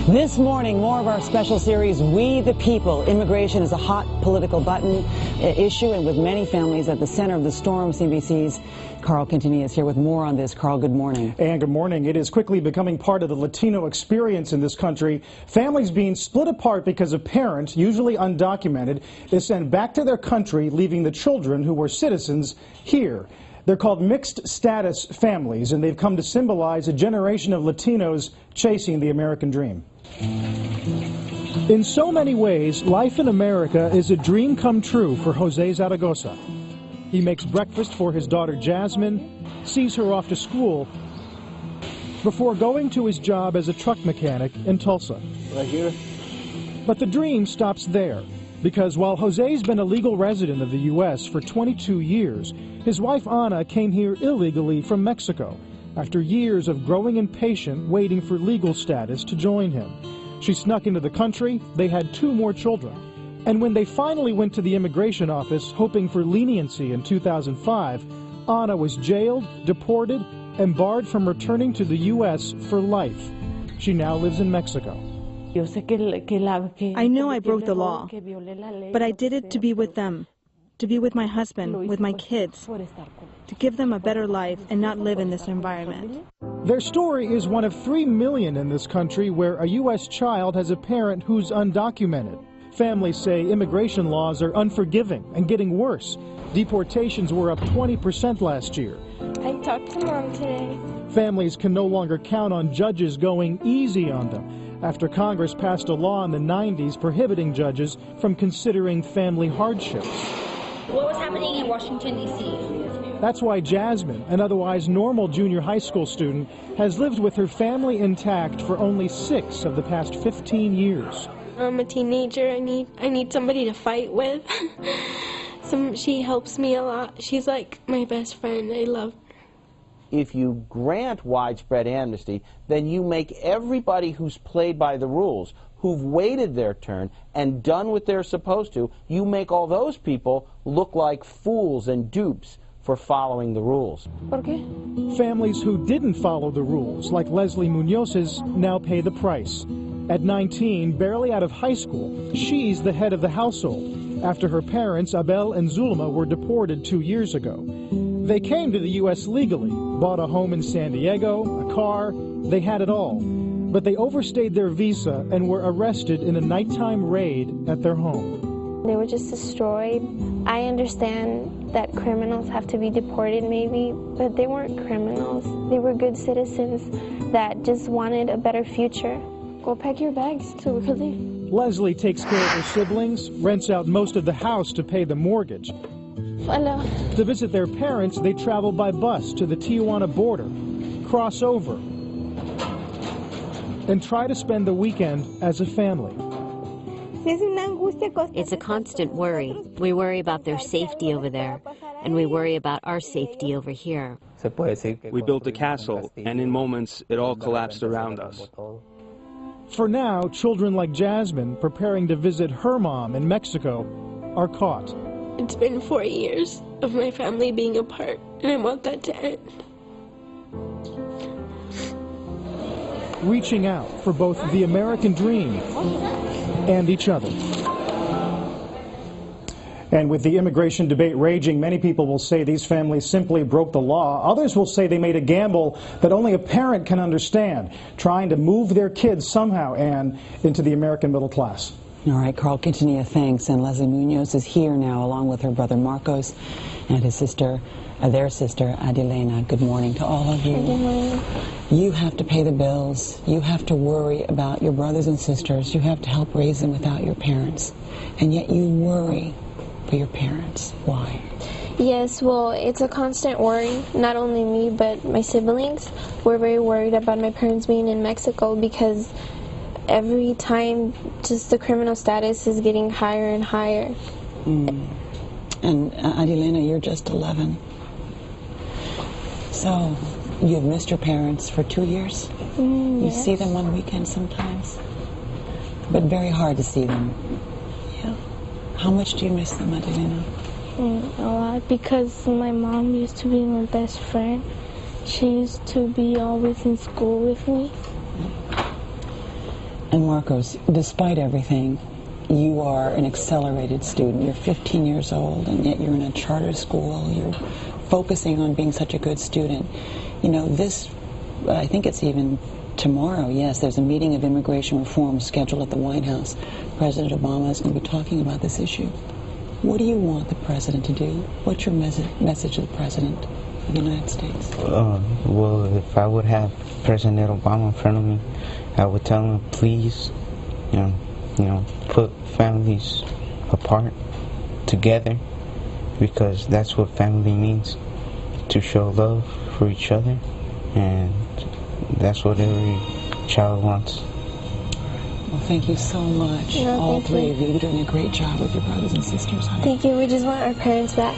This morning, more of our special series, We the People. Immigration is a hot political button issue, and with many families at the center of the storm, CNBC's Carl Quintanilla is here with more on this. Carl, good morning. And good morning. It is quickly becoming part of the Latino experience in this country. Families being split apart because a parent, usually undocumented, is sent back to their country, leaving the children who were citizens here. They're called mixed status families, and they've come to symbolize a generation of Latinos chasing the American dream. In so many ways, life in America is a dream come true for Jose Zaragoza. He makes breakfast for his daughter Jasmine, sees her off to school, before going to his job as a truck mechanic in Tulsa. Right here. But the dream stops there, because while Jose's been a legal resident of the U.S. for 22 years, his wife Ana came here illegally from Mexico after years of growing impatient waiting for legal status to join him. She snuck into the country, they had 2 more children, and when they finally went to the immigration office hoping for leniency in 2005, Ana was jailed, deported, and barred from returning to the U.S. for life. She now lives in Mexico. I know I broke the law, but I did it to be with them, to be with my husband, with my kids, to give them a better life and not live in this environment. Their story is one of 3 million in this country where a U.S. child has a parent who's undocumented. Families say immigration laws are unforgiving and getting worse. Deportations were up 20% last year. I talked to Mom today. Families can no longer count on judges going easy on them after Congress passed a law in the 90s prohibiting judges from considering family hardships. What was happening in Washington, D.C.? That's why Jasmine, an otherwise normal junior high school student, has lived with her family intact for only 6 of the past 15 years. I'm a teenager. I need somebody to fight with. She helps me a lot. She's like my best friend. I love her. If you grant widespread amnesty, then you make everybody who's played by the rules, who've waited their turn and done what they're supposed to, you make all those people look like fools and dupes for following the rules. Families who didn't follow the rules, like Leslie Munoz's, now pay the price. At 19, barely out of high school, she's the head of the household after her parents, Abel and Zulma, were deported 2 years ago. They came to the U.S. legally, bought a home in San Diego, a car, they had it all. But they overstayed their visa and were arrested in a nighttime raid at their home. They were just destroyed. I understand that criminals have to be deported maybe, but they weren't criminals. They were good citizens that just wanted a better future. Go pack your bags to leave. Leslie takes care of her siblings, rents out most of the house to pay the mortgage. Hello. To visit their parents, they travel by bus to the Tijuana border, cross over, and try to spend the weekend as a family. It's a constant worry. We worry about their safety over there, and we worry about our safety over here. We built a castle, and in moments, it all collapsed around us. For now, children like Jasmine, preparing to visit her mom in Mexico, are caught. It's been 4 years of my family being apart, and I want that to end. Reaching out for both the American dream and each other. And with the immigration debate raging, many people will say these families simply broke the law. Others will say they made a gamble that only a parent can understand, trying to move their kids somehow, Anne, into the American middle class. All right, Carl Quintanilla, thanks. And Leslie Munoz is here now, along with her brother Marcos and his sister, their sister, Adelena. Good morning to all of you. Good morning. You have to pay the bills. You have to worry about your brothers and sisters. You have to help raise them without your parents. And yet you worry for your parents. Why? Yes, well, it's a constant worry. Not only me, but my siblings. We're very worried about my parents being in Mexico because every time just the criminal status is getting higher and higher. And Adelena, you're just 11. So you've missed your parents for 2 years? You Yes. see them on weekends sometimes? But very hard to see them. Yeah. How much do you miss them, Adelena? A lot, because my mom used to be my best friend. She used to be always in school with me. And Marcos, despite everything, you are an accelerated student. You're 15 years old, and yet you're in a charter school. You're focusing on being such a good student. You know, this, I think it's even tomorrow, yes, there's a meeting of immigration reform scheduled at the White House. President Obama is going to be talking about this issue. What do you want the president to do? What's your message to the president of the United States? Well, if I would have President Obama in front of me, I would tell him, please, you know, put families apart, together, because that's what family means, to show love for each other, and that's what every child wants. Well, thank you so much, all three of you. You're doing a great job with your brothers and sisters, honey. Thank you. We just want our parents back.